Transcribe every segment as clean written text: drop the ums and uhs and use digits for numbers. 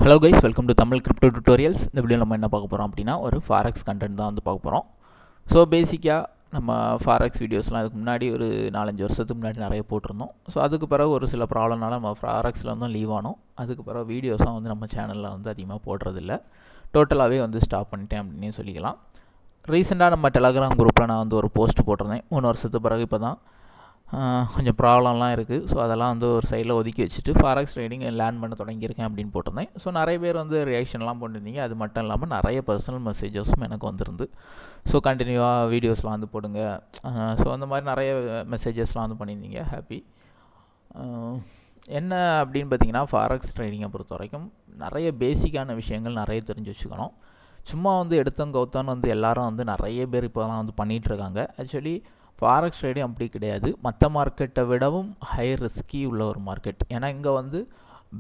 Hello guys, welcome to Tamil crypto tutorials. இந்த video நம்ம என்ன பார்க்க போகிறோம் அப்படின்னா ஒரு ஃபாரெக்ஸ் கண்டென்ட் தான் வந்து பார்க்க போகிறோம். ஸோ பேசிக்காக நம்ம ஃபாரெக்ஸ் வீடியோஸ்லாம் அதுக்கு முன்னாடி ஒரு 4-5 வருஷத்துக்கு முன்னாடி நிறைய போட்டிருந்தோம். ஸோ அதுக்கு பிறகு ஒரு சில ப்ராப்ளம்னால நம்ம ஃபாரெக்ஸில் வந்து லீவ் ஆனோம். அதுக்கு பிறகு வீடியோஸாக வந்து நம்ம சேனலில் வந்து அதிகமாக போடுறதில்ல, டோட்டலாகவே வந்து ஸ்டாப் பண்ணிட்டேன் அப்படின்னு சொல்லிக்கலாம். ரீசெண்டாக நம்ம டெலகிராம் குரூப்பில் நான் வந்து ஒரு போஸ்ட் போட்டிருந்தேன். 3 வருஷத்துக்கு பிறகு இப்போ தான் கொஞ்சம் ப்ராப்ளம்லாம் இருக்குது. ஸோ அதெல்லாம் வந்து ஒரு சைடில் ஒதுக்கி வச்சுட்டு ஃபாரெக்ஸ் ட்ரேடிங் லேர்ன் பண்ண தொடங்கியிருக்கேன் அப்படின்னு போட்டிருந்தேன். ஸோ நிறைய பேர் வந்து ரியாக்ஷன்லாம் பண்ணியிருந்தீங்க. அது மட்டும் இல்லாமல் நிறைய பர்சனல் மெசேஜஸும் எனக்கு வந்திருந்து. ஸோ கண்டினியூவாக வீடியோஸ்லாம் வந்து போடுங்க, ஸோ அந்த மாதிரி நிறைய மெசேஜஸ்லாம் வந்து பண்ணியிருந்தீங்க. ஹாப்பி. என்ன அப்படின்னு பார்த்தீங்கன்னா, ஃபாரெக்ஸ் ட்ரேடிங்கை பொறுத்த வரைக்கும் நிறைய பேசிக்கான விஷயங்கள் நிறைய தெரிஞ்சு வச்சுக்கணும். சும்மா வந்து எடுத்தோம் கவுத்தோன்னு வந்து எல்லாரும் வந்து நிறைய பேர் இப்போலாம் வந்து பண்ணிகிட்ருக்காங்க. ஆக்சுவலி ஃபாரெக்ஸ் ட்ரேடிங் அப்படி கிடையாது. மற்ற மார்க்கெட்டை விடவும் ஹை ரிஸ்கி உள்ள ஒரு மார்க்கெட். ஏன்னா இங்கே வந்து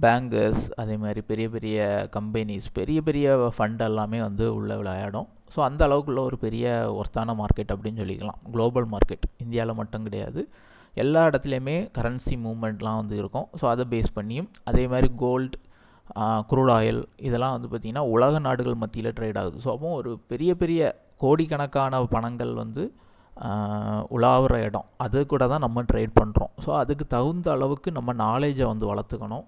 பேங்கர்ஸ், அதே மாதிரி பெரிய பெரிய கம்பெனிஸ், பெரிய பெரிய ஃபண்ட் எல்லாமே வந்து உள்ளே விளையாடும். ஸோ அந்த அளவுக்குள்ள ஒரு பெரிய ஒர்த்தான மார்க்கெட் அப்படின்னு சொல்லிக்கலாம். குளோபல் மார்க்கெட், இந்தியாவில் மட்டும் கிடையாது, எல்லா இடத்துலையுமே கரன்சி மூவ்மெண்ட்லாம் வந்து இருக்கும். ஸோ அதை பேஸ் பண்ணியும் அதே மாதிரி கோல்டு, க்ரூட் ஆயில் இதெல்லாம் வந்து பார்த்திங்கன்னா உலக நாடுகள் மத்தியில் ட்ரேட் ஆகுது. ஸோ அப்போ ஒரு பெரிய பெரிய கோடிக்கணக்கான பணங்கள் வந்து உலாவுற இடம், அது கூட தான் நம்ம ட்ரேட் பண்ணுறோம். ஸோ அதுக்கு தகுந்த அளவுக்கு நம்ம நாலேஜை வந்து வளர்த்துக்கணும்.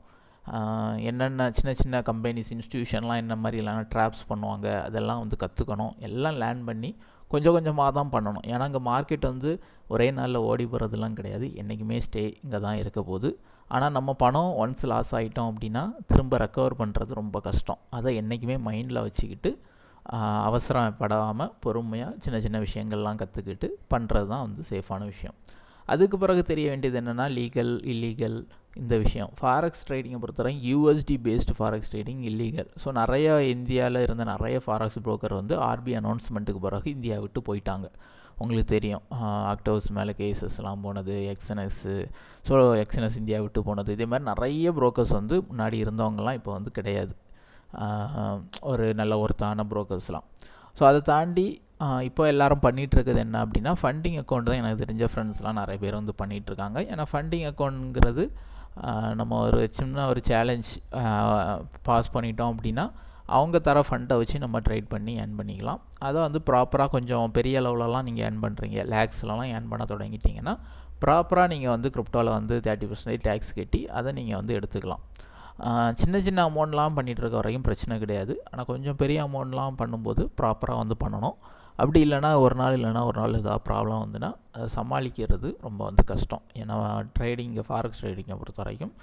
என்னென்ன சின்ன சின்ன கம்பெனிஸ், இன்ஸ்டியூஷன்லாம் என்ன மாதிரிலாம் ட்ராப்ஸ் பண்ணுவாங்க அதெல்லாம் வந்து கற்றுக்கணும். எல்லாம் லேர்ன் பண்ணி கொஞ்சம் கொஞ்சமாக தான் பண்ணணும். ஏன்னா இங்கே மார்க்கெட் வந்து ஒரே நாளில் ஓடி போகிறதுலாம் கிடையாது. என்றைக்குமே ஸ்டே இங்கே தான் இருக்க போகுது. ஆனால் நம்ம பணம் ஒன்ஸ் லாஸ் ஆகிட்டோம் அப்படின்னா திரும்ப ரெக்கவர் பண்ணுறது ரொம்ப கஷ்டம். அதை என்றைக்குமே மைண்டில் வச்சுக்கிட்டு அவசரப்படாமல் பொறுமையாக சின்ன சின்ன விஷயங்கள்லாம் கற்றுக்கிட்டு பண்ணுறது தான் வந்து சேஃபான விஷயம். அதுக்கு பிறகு தெரிய வேண்டியது என்னென்னா, லீகல் இல்லீகல் இந்த விஷயம். ஃபாரெக்ஸ் ட்ரேடிங்கை பொறுத்தவரை USD based forex trading illegal. So நிறைய இந்தியாவில் இருந்த நிறைய ஃபாரெக்ஸ் புரோக்கர் வந்து ஆர்பிஐ அனௌன்ஸ்மெண்ட்டுக்கு பிறகு இந்தியா விட்டு போயிட்டாங்க. உங்களுக்கு தெரியும், ஆக்டோஸ் மேலே கேசஸ்லாம் போனது, எக்ஸ்என்எஸ்ஸு, ஸோ எக்ஸ்என்எஸ் இந்தியா விட்டு போனது, இதே மாதிரி நிறைய புரோக்கர்ஸ் வந்து முன்னாடி இருந்தவங்கலாம் இப்போ வந்து கிடையாது, ஒரு நல்ல ஒருத்தான புரோக்கர்ஸ்லாம். ஸோ அதை தாண்டி இப்போ எல்லோரும் பண்ணிகிட்ருக்குது என்ன அப்படின்னா, ஃபண்டிங் அக்கௌண்ட் தான். எனக்கு தெரிஞ்ச ஃப்ரெண்ட்ஸ்லாம் நிறைய பேர் வந்து பண்ணிகிட்ருக்காங்க. ஏன்னா ஃபண்டிங் அக்கௌண்ட்ங்கிறது நம்ம ஒரு சின்ன ஒரு சேலஞ்ச் பாஸ் பண்ணிட்டோம் அப்படின்னா அவங்க தர ஃபண்டை வச்சு நம்ம ட்ரேட் பண்ணி ஏர்ன் பண்ணிக்கலாம். அதை வந்து ப்ராப்பராக கொஞ்சம் பெரிய லெவலெலாம் நீங்கள் ஏர்ன் பண்ணுறீங்க, லேக்ஸ்லலாம் ஏர்ன் பண்ண தொடங்கிட்டிங்கன்னா ப்ராப்பராக நீங்கள் வந்து கிரிப்டோவில் வந்து 30% டேக்ஸ் கட்டி அதை நீங்கள் வந்து எடுத்துக்கலாம். சின்ன சின்ன அமௌண்ட்லாம் பண்ணிகிட்ருக்க வரைக்கும் பிரச்சனை கிடையாது. ஆனால் கொஞ்சம் பெரிய அமௌண்ட்லாம் பண்ணும்போது ப்ராப்பராக வந்து பண்ணணும். அப்படி இல்லைனா ஒரு நாள் ஏதாவது ப்ராப்ளம் வந்துன்னா அதை சமாளிக்கிறது ரொம்ப வந்து கஷ்டம். ஏன்னா ட்ரேடிங்கை, ஃபாரெக்ஸ் ட்ரேடிங்கை பொறுத்த வரைக்கும்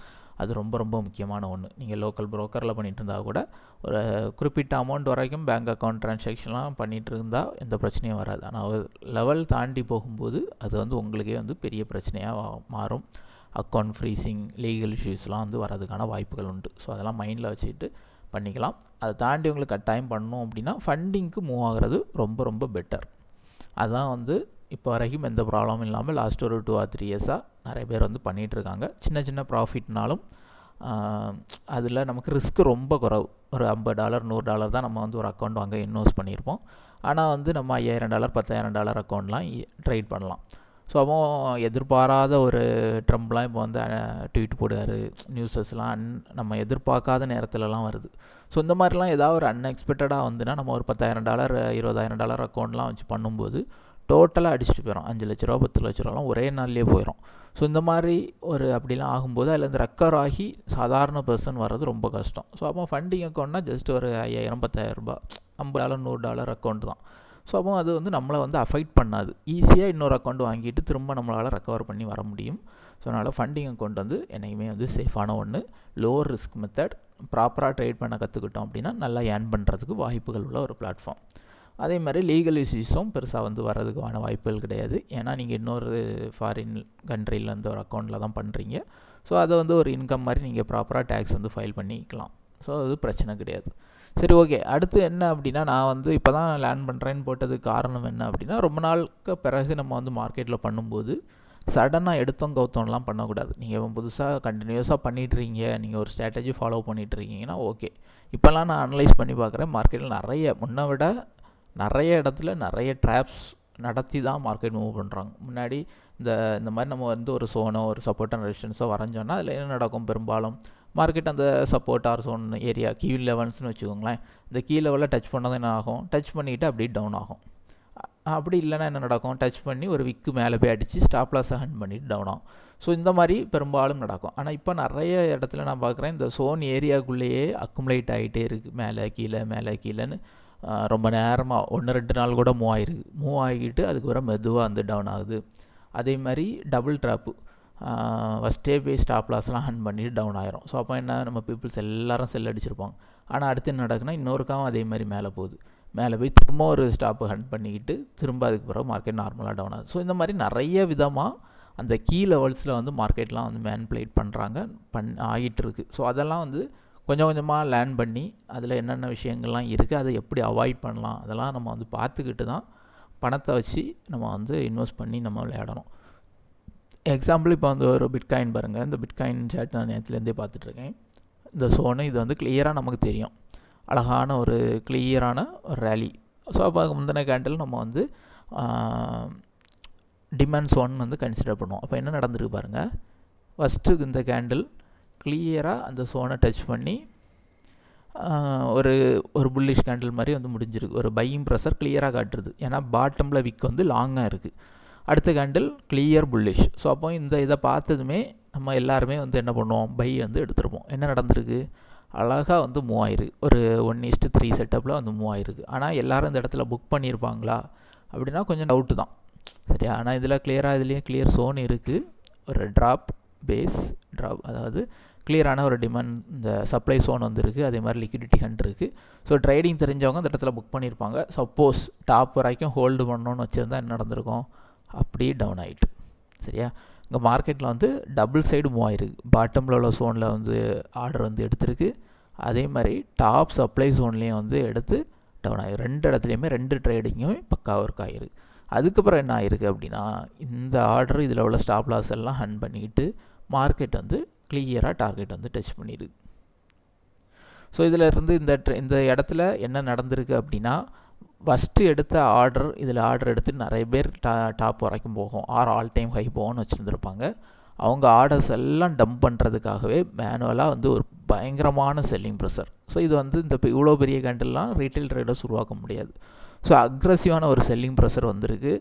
அது ரொம்ப ரொம்ப முக்கியமான ஒன்று. நீங்கள் லோக்கல் ப்ரோக்கரில் பண்ணிகிட்டு இருந்தால் கூட ஒரு குறிப்பிட்ட அமௌண்ட் வரைக்கும் பேங்க் அக்கௌண்ட் ட்ரான்சாக்ஷன்லாம் பண்ணிகிட்டு இருந்தால் எந்த பிரச்சனையும் வராது. ஆனால் ஒரு லெவல் தாண்டி போகும்போது அது வந்து உங்களுக்கே வந்து பெரிய பிரச்சனையாக மாறும். அக்கௌண்ட் ஃப்ரீசிங், லீகல் இஷ்யூஸ்லாம் வந்து வரதுக்கான வாய்ப்புகள் உண்டு. ஸோ அதெல்லாம் மைண்டில் வச்சுக்கிட்டு பண்ணிக்கலாம். அதை தாண்டி உங்களுக்கு கட்டாயம் பண்ணணும் அப்படின்னா ஃபண்டிங்க்கு மூவ் ஆகிறது ரொம்ப ரொம்ப பெட்டர். அதுதான் வந்து இப்போ வரைக்கும் எந்த ப்ராப்ளமும் இல்லாமல் லாஸ்ட் ஒரு 2 or 3 இயர்ஸாக நிறைய பேர் வந்து பண்ணிகிட்ருக்காங்க. சின்ன சின்ன ப்ராஃபிட்னாலும் அதில் நமக்கு ரிஸ்க்கு ரொம்ப குறைவு. ஒரு $50 $100 தான் நம்ம வந்து ஒரு அக்கௌண்ட் வாங்க இன்வெஸ்ட் பண்ணியிருப்போம். ஆனால் வந்து நம்ம $5000 $10,000 அக்கௌண்ட்லாம் ட்ரேட் பண்ணலாம். ஸோ அப்போ எதிர்பாராத ஒரு ட்ரம்ப்லாம் இப்போ வந்து ட்வீட் போடுவார், நியூஸஸ்லாம் நம்ம எதிர்பார்க்காத நேரத்துலலாம் வருது. ஸோ இந்த மாதிரிலாம் ஏதாவது ஒரு அன்எக்ஸ்பெக்டடாக வந்துன்னா நம்ம ஒரு $10,000 $20,000 அக்கௌண்ட்லாம் வச்சு பண்ணும்போது டோட்டலாக அடிச்சுட்டு போயிடும். 5 லட்ச ரூபா 10 லட்ச ரூபாலாம் ஒரே நாள்லேயே போயிடும். ஸோ இந்த மாதிரி ஒரு அப்படிலாம் ஆகும்போது அதில் ரெக்கவர் ஆகி சாதாரண பர்சன் வர்றது ரொம்ப கஷ்டம். ஸோ அப்போ ஃபண்டிங் அக்கௌண்ட்னா ஜஸ்ட் ஒரு 5000 $10,000 $50 $100 அக்கௌண்ட் தான். ஸோ அப்போ அது வந்து நம்மளை வந்து அஃபெக்ட் பண்ணாது. ஈஸியாக இன்னொரு அக்கௌண்ட் வாங்கிட்டு திரும்ப நம்மளால் ரெக்கவர் பண்ணி வர முடியும். ஸோ அதனால் ஃபண்டிங் அக்கௌண்ட் வந்து என்றைக்குமே வந்து சேஃபான ஒன்று, லோ ரிஸ்க் மெத்தட். ப்ராப்பராக ட்ரேட் பண்ண கற்றுக்கிட்டோம் அப்படின்னா நல்லா ஏர்ன் பண்ணுறதுக்கு வாய்ப்புகள் உள்ள ஒரு பிளாட்ஃபார்ம். அதே மாதிரி லீகல் இஷ்யூஸும் பெருசாக வந்து வர்றதுக்கான வாய்ப்புகள் கிடையாது. ஏன்னா நீங்கள் இன்னொரு ஃபாரின் கண்ட்ரிலேருந்து ஒரு அக்கௌண்ட்டில் தான் பண்ணுறீங்க. ஸோ அதை வந்து ஒரு இன்கம் மாதிரி நீங்கள் ப்ராப்பராக டேக்ஸ் வந்து ஃபைல் பண்ணிக்கலாம். ஸோ அது பிரச்சனை கிடையாது. சரி, ஓகே. அடுத்து என்ன அப்படின்னா, நான் வந்து இப்போ தான் லேர்ன் பண்ணுறேன்னு போட்டதுக்கு காரணம் என்ன அப்படின்னா, ரொம்ப நாளுக்கு பிறகு நம்ம வந்து மார்க்கெட்டில் பண்ணும்போது சடனாக எடுத்தோம் கவுத்தோம்லாம் பண்ணக்கூடாது. நீங்கள் புதுசாக கண்டினியூஸாக பண்ணிகிட்ருக்கீங்க, நீங்கள் ஒரு ஸ்ட்ராட்டஜி ஃபாலோ பண்ணிகிட்ருக்கீங்கன்னா ஓகே. இப்போல்லாம் நான் அனலைஸ் பண்ணி பார்க்குறேன், மார்க்கெட்டில் நிறைய முன்னை விட நிறைய இடத்துல நிறைய ட்ராப்ஸ் நடத்தி தான் மார்க்கெட் மூவ் பண்ணுறாங்க. முன்னாடி இந்த மாதிரி நம்ம வந்து ஒரு சோனோ ஒரு சப்போர்ட் அண்ட் ரெசிஸ்டன்ஸோ வரைஞ்சோன்னா அதில் என்ன நடக்கும், பெரும்பாலும் மார்க்கெட் அந்த support or zone area key லெவல்ஸ்னு வச்சுக்கோங்களேன், இந்த கீ லெவலில் டச் பண்ணதான் என்ன ஆகும், டச் பண்ணிவிட்டு அப்படியே டவுன் ஆகும். அப்படி இல்லைன்னா என்ன நடக்கும், டச் பண்ணி ஒரு விக்கு மேலே போய் அடித்து ஸ்டாப் லாஸை ஹண்ட் பண்ணிவிட்டு டவுன் ஆகும். ஸோ இந்த மாதிரி பெரும்பாலும் நடக்கும். ஆனால் இப்போ நிறைய இடத்துல நான் பார்க்குறேன் இந்த சோன் ஏரியாக்குள்ளேயே அக்குமுலேட் ஆகிட்டே இருக்குது, மேலே கீழேன்னு ரொம்ப நேரமாக 1-2 நாள் கூட மூவ் ஆகிக்கிட்டு அதுக்கப்புறம் மெதுவாக வந்து டவுன் ஆகுது. அதே மாதிரி டபுள் ட்ராப்பு ஃபஸ்ட்டே போய் ஸ்டாப் லாஸ்லாம் ஹண்ட் பண்ணிவிட்டு டவுன் ஆயிரும். ஸோ அப்போ என்ன, நம்ம பீப்புள்ஸ் எல்லாரும் செல் அடிச்சிருப்பாங்க. ஆனால் அடுத்து என்ன நடக்குன்னா, இன்னொருக்காவும் அதே மாதிரி மேலே போகுது, மேலே போய் திரும்ப ஒரு ஸ்டாப்பு ஹண்ட் பண்ணிக்கிட்டு திரும்ப அதுக்கு பிறகு மார்க்கெட் நார்மலாக டவுன் ஆகுது. ஸோ இந்த மாதிரி நிறைய விதமாக அந்த கீ லெவல்ஸில் வந்து மார்க்கெட்லாம் வந்து மேனிப்புலேட் பண்ணுறாங்க, ஆகிட்டுருக்கு. ஸோ அதெல்லாம் வந்து கொஞ்சம் கொஞ்சமாக லேர்ன் பண்ணி அதில் என்னென்ன விஷயங்கள்லாம் இருக்குது, அதை எப்படி அவாய்ட் பண்ணலாம், அதெல்லாம் நம்ம வந்து பார்த்துக்கிட்டு தான் பணத்தை வச்சு நம்ம வந்து இன்வெஸ்ட் பண்ணி நம்ம விளையாடணும். எக்ஸாம்பிள் இப்போ வந்து ஒரு பிட்காயின் பாருங்கள், இந்த பிட்காயின் சார்ட் நான் நேற்றுலேருந்தே பார்த்துட்ருக்கேன். இந்த சோனு இது வந்து கிளியராக நமக்கு தெரியும், அழகான ஒரு கிளியரான ஒரு ரேலி. ஸோ அப்போ முந்தின கேண்டில் நம்ம வந்து டிமாண்ட் சோன் வந்து கன்சிடர் பண்ணுவோம். அப்போ என்ன நடந்திருக்கு பாருங்கள், ஃபஸ்ட்டு இந்த கேண்டில் கிளியராக அந்த சோனை டச் பண்ணி ஒரு புல்லிஷ் கேண்டில் மாதிரி வந்து முடிஞ்சிருக்கு. ஒரு பையிங் ப்ரெஷர் கிளியராக காட்டுறது, ஏன்னா பாட்டமில் விக் வந்து லாங்காக இருக்குது. அடுத்த கேண்டில் கிளியர் புல்லிஷ். ஸோ அப்போ இதை பார்த்ததுமே நம்ம எல்லாருமே வந்து என்ன பண்ணுவோம், பை வந்து எடுத்துருப்போம். என்ன நடந்திருக்கு, அழகாக வந்து மூவ் ஆயிருக்கு, ஒரு 1:3 செட்டப்பில் வந்து மூவ் ஆயிருக்கு. ஆனால் எல்லோரும் இந்த இடத்துல புக் பண்ணியிருப்பாங்களா அப்படின்னா கொஞ்சம் டவுட்டு தான், சரியா. ஆனால் இதில் கிளியராக இதுலேயும் கிளியர் சோன் இருக்குது, ஒரு ட்ராப் பேஸ் ட்ராப், அதாவது கிளியரான ஒரு டிமாண்ட் இந்த சப்ளை சோன் வந்து இருக்குது, அதே மாதிரி லிக்விடிட்டி ஹண்ட் இருக்குது. ஸோ ட்ரேடிங் தெரிஞ்சவங்க இந்த இடத்துல புக் பண்ணியிருப்பாங்க. சப்போஸ் டாப் வரைக்கும் ஹோல்டு பண்ணணும்னு வச்சுருந்தா என்ன நடந்திருக்கும், அப்படியே டவுன் ஆகிட்டு, சரியா. இங்கே மார்க்கெட்டில் வந்து டபுள் சைடு மூவ் ஆயிருக்கு, பாட்டமில் உள்ள சோனில் வந்து ஆர்டர் வந்து எடுத்திருக்கு, அதே மாதிரி டாப் சப்ளை சோன்லேயும் வந்து எடுத்து டவுன் ஆகிருக்கு. 2 இடத்துலையுமே 2 ட்ரேடிங்குமே பக்கா ஒர்க் ஆகிருக்கு. அதுக்கப்புறம் என்ன ஆகிருக்கு அப்படின்னா, இந்த ஆர்டர் இதில் உள்ள ஸ்டாப் லாஸ் எல்லாம் ஹண்ட் பண்ணிக்கிட்டு மார்க்கெட் வந்து கிளியராக டார்கெட் வந்து டச் பண்ணியிருக்கு. ஸோ இதில் இருந்து இந்த இடத்துல என்ன நடந்திருக்கு அப்படின்னா, ஃபஸ்ட்டு எடுத்த ஆர்டர், இதில் ஆர்டர் எடுத்து நிறைய பேர் டாப் வரைக்கும் போகும், ஆல் டைம் ஹை போகும்னு வச்சுருந்துருப்பாங்க. அவங்க ஆர்டர்ஸ் எல்லாம் டம்ப் பண்ணுறதுக்காகவே மேனுவலாக வந்து ஒரு பயங்கரமான செல்லிங் ப்ரெஷர். ஸோ இது வந்து இந்த இவ்வளோ பெரிய கேண்டில்லாம் ரீட்டைல் ட்ரேடர்ஸ் உருவாக்க முடியாது. ஸோ அக்ரெசிவான ஒரு செல்லிங் ப்ரெஷர் வந்திருக்கு.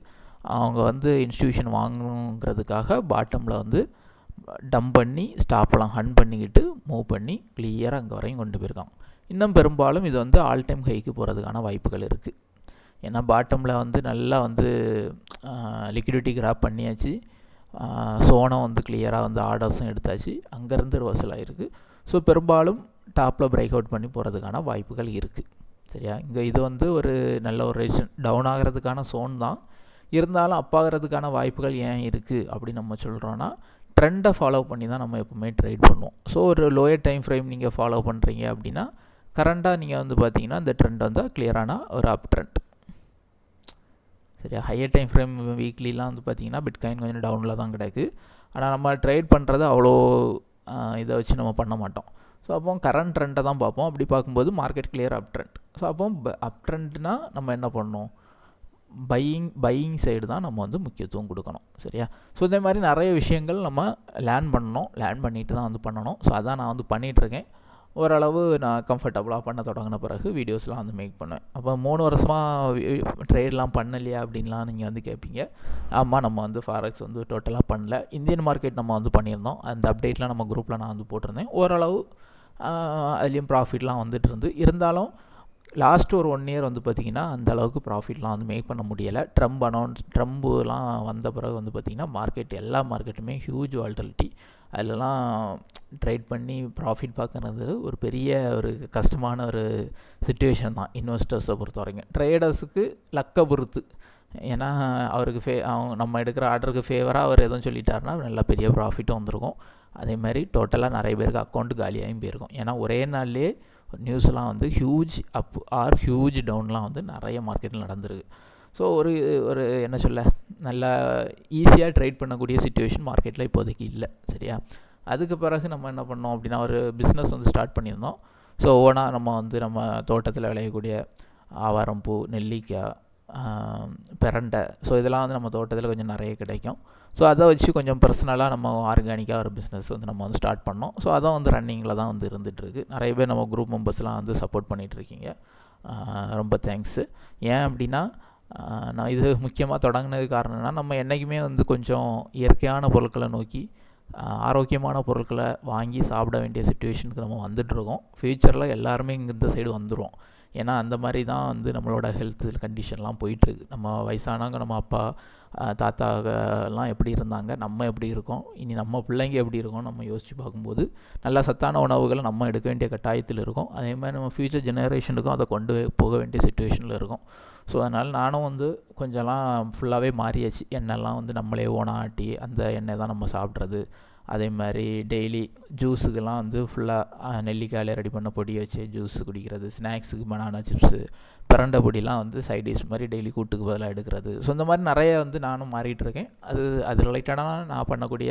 அவங்க வந்து இன்ஸ்டியூஷன் வாங்கணுங்கிறதுக்காக பாட்டமில் வந்து டம்ப் பண்ணி ஸ்டாப்லாம் ஹண்ட் பண்ணிக்கிட்டு மூவ் பண்ணி கிளியராக அங்கே வரையும் கொண்டு போயிருக்காங்க. இன்னும் பெரும்பாலும் இது வந்து ஆல் டைம் ஹைக்கு போகிறதுக்கான வாய்ப்புகள் இருக்குது. ஏன்னா பாட்டமில் வந்து நல்லா வந்து லிக்விடிட்டி கிராப் பண்ணியாச்சு, சோனம் வந்து கிளியராக வந்து ஆர்டர்ஸும் எடுத்தாச்சு, அங்கேருந்து ரிவர்சல் ஆகிருக்கு. ஸோ பெரும்பாலும் டாப்பில் பிரேக் அவுட் பண்ணி போகிறதுக்கான வாய்ப்புகள் இருக்குது, சரியா. இங்கே இது வந்து ஒரு நல்ல ஒரு ரேஷன் டவுன் ஆகிறதுக்கான சோன் தான், இருந்தாலும் அப் ஆகிறதுக்கான வாய்ப்புகள் ஏன் இருக்குது அப்படின்னு நம்ம சொல்கிறோன்னா, ட்ரெண்டை ஃபாலோ பண்ணி தான் நம்ம எப்போவுமே ட்ரேட் பண்ணுவோம். ஸோ ஒரு லோயர் டைம் ஃப்ரேம் நீங்கள் ஃபாலோ பண்ணுறீங்க அப்படின்னா கரண்டாக நீங்கள் வந்து பார்த்தீங்கன்னா இந்த ட்ரெண்ட் வந்து கிளியரான ஒரு அப் ட்ரெண்ட், சரியா. ஹையர் டைம் ஃப்ரேம் வீக்லிலாம் வந்து பார்த்திங்கன்னா பிட்காயின் கொஞ்சம் டவுனில் தான் கிடக்கு. ஆனால் நம்ம ட்ரேட் பண்ணுறது அவ்வளோ இதை வச்சு நம்ம பண்ண மாட்டோம். ஸோ அப்போ கரண்ட் ட்ரெண்டை தான் பார்ப்போம். அப்படி பார்க்கும்போது மார்க்கெட் கிளியர் அப் ட்ரெண்ட். ஸோ அப்போ அப் ட்ரெண்ட்னால் நம்ம என்ன பண்ணணும், பையிங் சைடு தான் நம்ம வந்து முக்கியத்துவம் கொடுக்கணும், சரியா. ஸோ இதே மாதிரி நிறைய விஷயங்கள் நம்ம லேர்ன் பண்ணிட்டு தான் வந்து பண்ணணும். ஸோ அதான் நான் வந்து பண்ணிகிட்ருக்கேன். ஓரளவு நான் கம்ஃபர்டபுளாக பண்ண தொடங்கின பிறகு வீடியோஸ்லாம் வந்து மேக் பண்ணுவேன். அப்போ 3 வருஷமாக ட்ரேட்லாம் பண்ணலையா அப்படின்லாம் நீங்கள் வந்து கேட்பீங்க. ஆமாம், நம்ம வந்து ஃபாரெக்ஸ் வந்து டோட்டலாக பண்ணல. இந்தியன் மார்க்கெட் நம்ம வந்து பண்ணியிருந்தோம், அந்த அப்டேட்லாம் நம்ம குரூப்பில் நான் வந்து போட்டிருந்தேன். ஓரளவு அதுலேயும் ப்ராஃபிட்லாம் வந்துட்டு இருந்தாலும் லாஸ்ட் ஒரு 1 இயர் வந்து பார்த்திங்கன்னா அந்த அளவுக்கு ப்ராஃபிட்லாம் வந்து மேக் பண்ண முடியலை. ட்ரம்புலாம் வந்த பிறகு வந்து பார்த்திங்கன்னா எல்லா மார்க்கெட்டுமே ஹியூஜ் வால்டிலிட்டி. அதிலலாம் ட்ரேட் பண்ணி ப்ராஃபிட் பார்க்குறது ஒரு பெரிய ஒரு கஷ்டமான ஒரு சிச்சுவேஷன் தான் இன்வெஸ்டர்ஸை பொறுத்த வரைக்கும். ட்ரேடர்ஸுக்கு லக்கை பொறுத்து, ஏன்னா அவருக்கு நம்ம எடுக்கிற ஆர்டருக்கு ஃபேவராக அவர் எதுவும் சொல்லிட்டாருன்னா நல்லா பெரிய ப்ராஃபிட்டும் வந்திருக்கும். அதேமாதிரி டோட்டலாக நிறைய பேருக்கு அக்கௌண்ட்டு காலியாகவும் போயிருக்கும். ஏன்னா ஒரே நாள்லேயே நியூஸ்லாம் வந்து ஹியூஜ் அப் ஆர் ஹியூஜ் டவுன்லாம் வந்து நிறைய மார்க்கெட்டில் நடந்துருக்கு. ஸோ ஒரு என்ன சொல்ல, நல்லா ஈஸியாக ட்ரேட் பண்ணக்கூடிய சிச்சுவேஷன் மார்க்கெட்டில் இப்போதைக்கு இல்லை, சரியா. அதுக்கு பிறகு நம்ம என்ன பண்ணோம் அப்படின்னா, ஒரு பிஸ்னஸ் வந்து ஸ்டார்ட் பண்ணியிருந்தோம். ஸோ ஓனாக நம்ம தோட்டத்தில் விளையக்கூடிய ஆவாரம்பூ, நெல்லிக்காய், பிரண்டை, ஸோ இதெல்லாம் வந்து நம்ம தோட்டத்தில் கொஞ்சம் நிறைய கிடைக்கும். ஸோ அதை வச்சு கொஞ்சம் பர்சனலாக நம்ம ஆர்கானிக்காக ஒரு பிஸ்னஸ் வந்து நம்ம வந்து ஸ்டார்ட் பண்ணோம். ஸோ அதான் வந்து ரன்னிங்கில் தான் வந்து இருந்துகிட்ருக்கு. நிறைய பேர் நம்ம குரூப் மெம்பர்ஸ்லாம் வந்து சப்போர்ட் பண்ணிகிட்ருக்கீங்க. ரொம்ப தேங்க்ஸு. ஏன் அப்படின்னா நான் இது முக்கியமாக தொடங்கினது காரணம்னா, நம்ம என்றைக்குமே வந்து கொஞ்சம் இயற்கையான பொருட்களை நோக்கி ஆரோக்கியமான பொருட்களை வாங்கி சாப்பிட வேண்டிய சுச்சுவேஷனுக்கு நம்ம வந்துட்டுருக்கோம். ஃப்யூச்சரில் எல்லாருமே இங்கே இந்த சைடு வந்துடுவோம். ஏன்னா அந்த மாதிரி தான் வந்து நம்மளோட ஹெல்த் கண்டிஷன்லாம் போயிட்டுருக்கு. நம்ம வயசானவங்க, நம்ம அப்பா தாத்தாலாம் எப்படி இருந்தாங்க, நம்ம எப்படி இருக்கோம், இனி நம்ம பிள்ளைங்க எப்படி இருக்கோம் நம்ம யோசித்து பார்க்கும்போது நல்ல சத்தான உணவுகளை நம்ம எடுக்க வேண்டிய கட்டாயத்தில் இருக்கும். அதே மாதிரி நம்ம ஃப்யூச்சர் ஜெனரேஷனுக்கும் அதை கொண்டு போக வேண்டிய சுச்சுவேஷனில் இருக்கும். ஸோ அதனால் நானும் வந்து கொஞ்சம்லாம் ஃபுல்லாகவே மாறியாச்சு. எண்ணெய்லாம் வந்து நம்மளே ஓனாக ஆட்டி அந்த எண்ணெய் தான் நம்ம சாப்பிட்றது. அதே மாதிரி டெய்லி ஜூஸுக்கெல்லாம் வந்து ஃபுல்லாக நெல்லிக்காயில் ரெடி பண்ண பொடி வச்சு ஜூஸ் குடிக்கிறது, ஸ்நாக்ஸுக்கு பனானா சிப்ஸு, பிரண்டை பொடிலாம் வந்து சைட் டிஷ் மாதிரி டெய்லி கூட்டுக்கு பதிலாக எடுக்கிறது. ஸோ இந்த மாதிரி நிறைய வந்து நானும் மாறிட்டுருக்கேன். அது ரிலேட்டடான நான் பண்ணக்கூடிய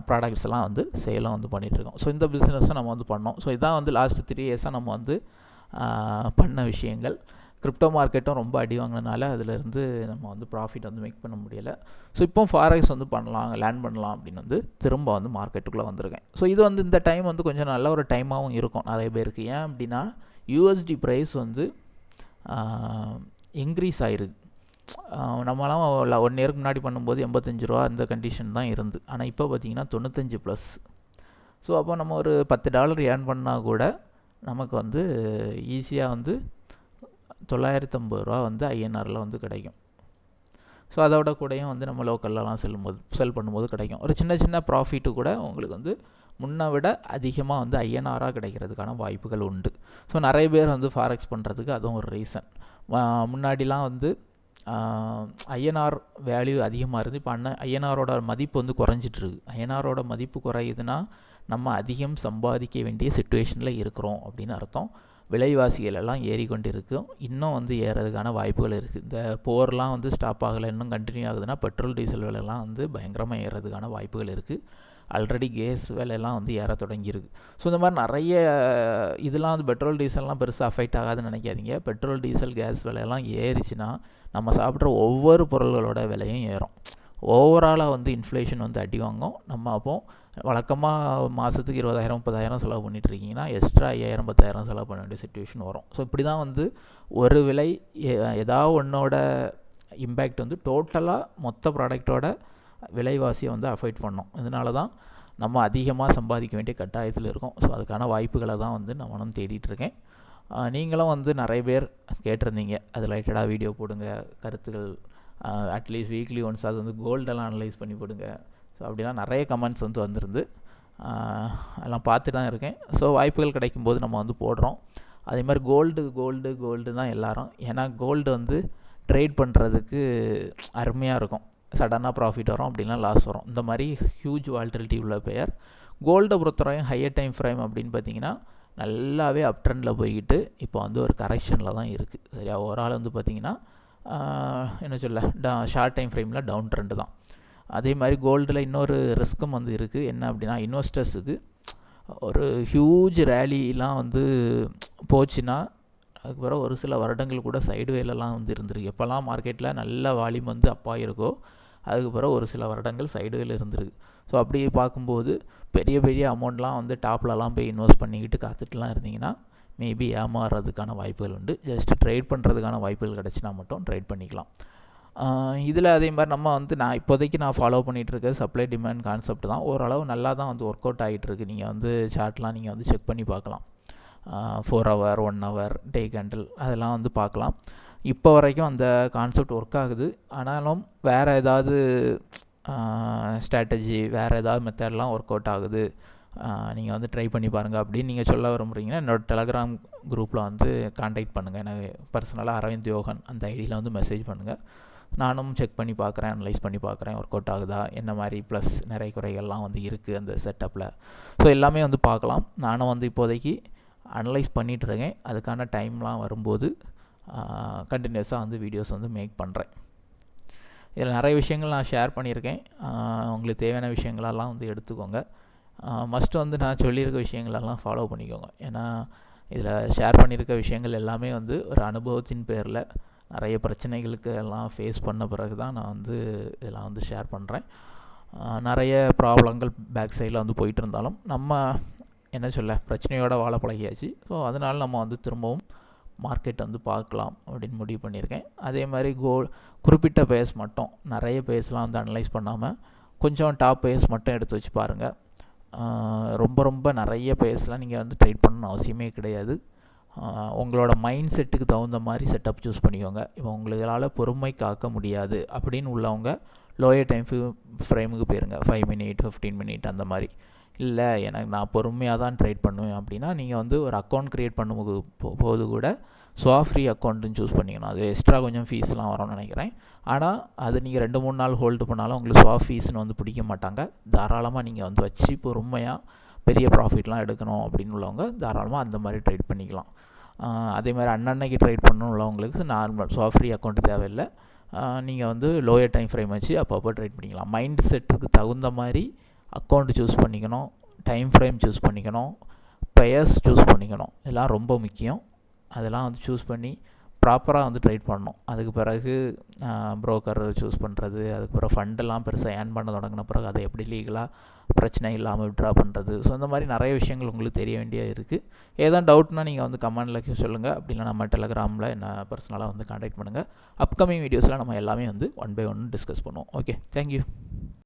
ப்ராடக்ட்ஸ் எல்லாம் வந்து சேலம் வந்து பண்ணிகிட்ருக்கோம். ஸோ இந்த பிஸ்னஸை நம்ம வந்து பண்ணோம். ஸோ இதான் வந்து லாஸ்ட்டு 3 இயர்ஸாக நம்ம வந்து பண்ண விஷயங்கள். கிரிப்டோ மார்க்கெட்டும் ரொம்ப அடி வாங்கினனால அதிலேருந்து நம்ம வந்து ப்ராஃபிட் வந்து மேக் பண்ண முடியலை. ஸோ இப்போ ஃபாரெக்ஸ் வந்து பண்ணலாம், லேர்ன் பண்ணலாம் அப்படின்னு வந்து திரும்ப வந்து மார்க்கெட்டுக்குள்ளே வந்திருக்கேன். ஸோ இது வந்து இந்த டைம் வந்து கொஞ்சம் நல்ல ஒரு டைமாகவும் இருக்கும் நிறைய பேருக்கு. ஏன் அப்படின்னா யூஎஸ்டி ப்ரைஸ் வந்து இன்க்ரீஸ் ஆகிருக்கு. நம்மளாம் 1 இயருக்கு முன்னாடி பண்ணும்போது 85 ரூபா அந்த கண்டிஷன் தான் இருந்து. ஆனால் இப்போ பார்த்திங்கன்னா 95+. ஸோ அப்போ நம்ம ஒரு $10 ஏர்ன் பண்ணால் கூட நமக்கு வந்து ஈஸியாக வந்து 950 ரூபா வந்து ஐஎன்ஆரில் வந்து கிடைக்கும். ஸோ அதோட கூடயும் வந்து நம்ம லோக்கல்லலாம் செல் பண்ணும்போது கிடைக்கும். ஒரு சின்ன சின்ன ப்ராஃபிட்டு கூட உங்களுக்கு வந்து முன்னை விட அதிகமாக வந்து ஐஎன்ஆராக கிடைக்கிறதுக்கான வாய்ப்புகள் உண்டு. ஸோ நிறைய பேர் வந்து ஃபாரெக்ஸ் பண்ணுறதுக்கு அதுவும் ஒரு ரீசன். முன்னாடிலாம் வந்து ஐஎன்ஆர் வேல்யூ அதிகமாக இருந்து இப்போ ஐஎன்ஆரோட மதிப்பு வந்து குறைஞ்சிட்ருக்கு. ஐஎன்ஆரோட மதிப்பு குறையுதுன்னா நம்ம அதிகம் சம்பாதிக்க வேண்டிய சிச்சுவேஷனில் இருக்கிறோம் அப்படின்னு அர்த்தம். விலைவாசிகள் எல்லாம் ஏறிக்கொண்டு இருக்கும், இன்னும் வந்து ஏறதுக்கான வாய்ப்புகள் இருக்குது. இந்த போர்லாம் வந்து ஸ்டாப் ஆகலை, இன்னும் கண்டினியூ ஆகுதுன்னா பெட்ரோல் டீசல் விலையெல்லாம் வந்து பயங்கரமாக ஏறதுக்கான வாய்ப்புகள் இருக்குது. ஆல்ரெடி கேஸ் விலையெல்லாம் வந்து ஏற தொடங்கியிருக்கு. ஸோ இந்த மாதிரி நிறைய இதெல்லாம் வந்து பெட்ரோல் டீசல்லாம் பெருசாக அஃபெக்ட் ஆகாதுன்னு நினைக்காதீங்க. பெட்ரோல் டீசல் கேஸ் விலையெல்லாம் ஏறிச்சுன்னா நம்ம சாப்பிட்ற ஒவ்வொரு பொருள்களோட விலையும் ஏறும். ஓவராலாக வந்து இன்ஃப்ளேஷன் வந்து அடி வாங்கும். நம்ம அப்போது வழக்கமாக மாதத்துக்கு 20,000-30,000 செலவு பண்ணிகிட்ருக்கீங்கன்னா எக்ஸ்ட்ரா 5,000 10,000 செலவு பண்ண வேண்டிய சிச்சுவேஷன் வரும். ஸோ இப்படி தான் வந்து ஒரு விலை ஏதாவது ஒன்றோட இம்பேக்ட் வந்து டோட்டலாக மொத்த ப்ராடக்டோட விலைவாசியை வந்து அஃபெக்ட் பண்ணோம். இதனால தான் நம்ம அதிகமாக சம்பாதிக்க வேண்டிய கட்டாயத்தில் இருக்கோம். ஸோ அதுக்கான வாய்ப்புகளை தான் வந்து நான் தேடிட்டுருக்கேன். நீங்களும் வந்து நிறைய பேர் கேட்டிருந்தீங்க, அது ரிலேட்டடாக வீடியோ போடுங்க, கருத்துக்கள் அட்லீஸ்ட் வீக்லி ஒன்ஸ் அது வந்து கோல்டெல்லாம் அனலைஸ் பண்ணி போடுங்க. ஸோ அப்படிலாம் நிறைய கமெண்ட்ஸ் வந்து வந்திருந்து எல்லாம் பார்த்து தான் இருக்கேன். ஸோ வாய்ப்புகள் கிடைக்கும்போது நம்ம வந்து போடுறோம். அதே மாதிரி கோல்டு தான் எல்லாரும். ஏன்னா கோல்டு வந்து ட்ரேட் பண்ணுறதுக்கு அருமையாக இருக்கும். சடனாக ப்ராஃபிட் வரும், அப்படின்னா லாஸ் வரும். இந்த மாதிரி ஹியூஜ் வால்டிலிட்டி உள்ள பெயர். கோல்டை பொறுத்தவரையும் ஹையர் டைம் ஃப்ரேம் அப்படின்னு பார்த்திங்கன்னா நல்லாவே அப் ட்ரெண்டில் போய்கிட்டு இப்போ வந்து ஒரு கரெக்ஷனில் தான் இருக்குது. சரியா, ஒரு ஆள் வந்து பார்த்திங்கன்னா என்ன சொல்ல ஷார்ட் டைம் ஃப்ரேமில் டவுன் ட்ரெண்டு தான். அதே மாதிரி கோல்டில் இன்னொரு ரிஸ்க்கும் வந்து இருக்குது. என்ன அப்படின்னா இன்வெஸ்டர்ஸுக்கு ஒரு ஹியூஜ் ரேலிலாம் வந்து போச்சுன்னா அதுக்கப்புறம் ஒரு சில வருடங்கள் கூட சைடு வேலெல்லாம் வந்து இருந்திருக்கு. எப்போல்லாம் மார்க்கெட்டில் நல்ல வால்யூம் வந்து அப்பா இருக்கோ அதுக்கப்புறம் ஒரு சில வருடங்கள் சைடு வேல இருந்திருக்கு. ஸோ அப்படி பார்க்கும்போது பெரிய பெரிய அமௌண்ட்லாம் வந்து டாப்லலாம் போய் இன்வெஸ்ட் பண்ணிக்கிட்டு காத்துட்டுலாம் இருந்தீங்கன்னா மேபி ஏமாறுறதுக்கான வாய்ப்புகள் உண்டு. ஜஸ்ட் ட்ரேட் பண்ணுறதுக்கான வாய்ப்புகள் கிடச்சினா மட்டும் ட்ரேட் பண்ணிக்கலாம். இதில் அதே மாதிரி நம்ம வந்து இப்போதைக்கு நான் ஃபாலோ பண்ணிகிட்ருக்க சப்ளை டிமாண்ட் கான்செப்ட் தான். ஓரளவு நல்லா தான் வந்து ஒர்க் அவுட் ஆகிட்டுருக்கு. நீங்கள் வந்து சார்ட்லாம் நீங்கள் வந்து செக் பண்ணி பார்க்கலாம். 4 hour 1 hour டே கேண்டில் அதெல்லாம் வந்து பார்க்கலாம். இப்போ வரைக்கும் அந்த கான்செப்ட் ஒர்க் ஆகுது. ஆனாலும் வேறு ஏதாவது ஸ்ட்ராட்டஜி வேறு ஏதாவது மெத்தட்லாம் ஒர்க் அவுட் ஆகுது, நீங்கள் வந்து ட்ரை பண்ணி பாருங்கள் அப்படின்னு நீங்கள் சொல்ல விரும்புகிறீங்கன்னா என்னோடய டெலகிராம் குரூப்பில் வந்து கான்டாக்ட் பண்ணுங்கள். எனக்கு பர்சனலாக அரவிந்த் யோகன் அந்த ஐடியில் வந்து மெசேஜ் பண்ணுங்கள். நானும் செக் பண்ணி பார்க்குறேன், அனலைஸ் பண்ணி பார்க்குறேன் ஒர்க் அவுட் ஆகுதா, என்ன மாதிரி ப்ளஸ் நிறைய குறைகள்லாம் வந்து இருக்குது அந்த செட்டப்பில். ஸோ எல்லாமே வந்து பார்க்கலாம். நானும் வந்து இப்போதைக்கு அனலைஸ் பண்ணிகிட்ருக்கேன். அதுக்கான டைம்லாம் வரும்போது கண்டினியூஸாக வந்து வீடியோஸ் வந்து மேக் பண்ணுறேன். இதில் நிறைய விஷயங்கள் நான் ஷேர் பண்ணியிருக்கேன். உங்களுக்கு தேவையான விஷயங்களெல்லாம் வந்து எடுத்துக்கோங்க. மஸ்ட்டு வந்து நான் சொல்லியிருக்க விஷயங்களெல்லாம் ஃபாலோ பண்ணிக்கோங்க. ஏன்னா இதில் ஷேர் பண்ணியிருக்க விஷயங்கள் எல்லாமே வந்து ஒரு அனுபவத்தின் பேரில் நிறைய பிரச்சனைகளுக்கு எல்லாம் ஃபேஸ் பண்ண பிறகு தான் நான் வந்து இதெல்லாம் வந்து ஷேர் பண்ணுறேன். நிறைய ப்ராப்ளங்கள் பேக் சைடில் வந்து போயிட்டு இருந்தாலும் நம்ம என்ன சொல்ல பிரச்சனையோட வாழ பழகியாச்சு. ஸோ அதனால் நம்ம வந்து திரும்பவும் மார்க்கெட் வந்து பார்க்கலாம் அப்படின்னு முடிவு பண்ணியிருக்கேன். அதே மாதிரி குறிப்பிட்ட பேஸ் மட்டும், நிறைய பேஸ்லாம் வந்து அனலைஸ் பண்ணாமல் கொஞ்சம் டாப் பேஸ் மட்டும் எடுத்து வச்சு பாருங்கள். ரொம்ப ரொம்ப நிறைய பேஸ்லாம் நீங்கள் வந்து ட்ரேட் பண்ணணும்னு அவசியமே கிடையாது. உங்களோட மைண்ட் செட்டுக்கு தகுந்த மாதிரி செட்டப் சூஸ் பண்ணிக்கோங்க. இப்போ உங்களால் பொறுமை காக்க முடியாது அப்படின்னு உள்ளவங்க லோயர் டைம் ஃப்ரேமுக்கு போயிருங்க. 5 மினிட் 15 மினிட் அந்த மாதிரி. இல்லை எனக்கு நான் பொறுமையாக தான் ட்ரேட் பண்ணுவேன் அப்படின்னா நீங்கள் வந்து ஒரு அக்கௌண்ட் க்ரியேட் பண்ணும்போது கூட ஃப்ரீ அக்கௌண்ட்டுன்னு சூஸ் பண்ணிக்கணும். அது எக்ஸ்ட்ரா கொஞ்சம் ஃபீஸ்லாம் வரும்னு நினைக்கிறேன். ஆனால் அது நீங்கள் 2-3 நாள் ஹோல்டு பண்ணாலும் உங்களுக்கு ஃபீஸ்னு வந்து பிடிக்க மாட்டாங்க. தாராளமாக நீங்கள் வந்து வச்சு பொறுமையாக பெரிய ப்ராஃபிட்லாம் எடுக்கணும் அப்படின்னு உள்ளவங்க தாராளமாக அந்த மாதிரி ட்ரேட் பண்ணிக்கலாம். அதே மாதிரி அன்னன்னைக்கு ட்ரேட் பண்ணணும் உள்ளவங்களுக்கு நார்மல் ஃப்ரீ அக்கௌண்ட் தேவையில்லை. நீங்கள் வந்து லோயர் டைம் ஃப்ரேம் வச்சு அப்பப்போ ட்ரேட் பண்ணிக்கலாம். மைண்ட் செட்டுக்கு தகுந்த மாதிரி அக்கௌண்ட் சூஸ் பண்ணிக்கணும், டைம் ஃப்ரேம் சூஸ் பண்ணிக்கணும், பெயர்ஸ் சூஸ் பண்ணிக்கணும். இதெல்லாம் ரொம்ப முக்கியம். அதெல்லாம் வந்து சூஸ் பண்ணி ப்ராப்பராக வந்து ட்ரேட் பண்ணணும். அதுக்கு பிறகு ப்ரோக்கர் சூஸ் பண்ணுறது, அதுக்கு பிறகு ஃபண்டெல்லாம் பெருசாக ஏர்ன் பண்ண தொடங்கின பிறகு அதை எப்படி லீகலாக பிரச்சனை இல்லாமல் விட்ரா பண்ணுறது. ஸோ இந்த மாதிரி நிறைய விஷயங்கள் உங்களுக்கு தெரிய வேண்டியது இருக்குது. ஏதாவது டவுட்னா நீங்கள் வந்து கமெண்டில் சொல்லுங்கள். அப்படின்னா நம்ம டெலகிராமில் என்ன பர்சனலாக வந்து கான்டாக்ட் பண்ணுங்கள். அப்கமிங் வீடியோஸில் நம்ம எல்லாமே வந்து 1 by 1 டிஸ்கஸ் பண்ணுவோம். Okay, thank you.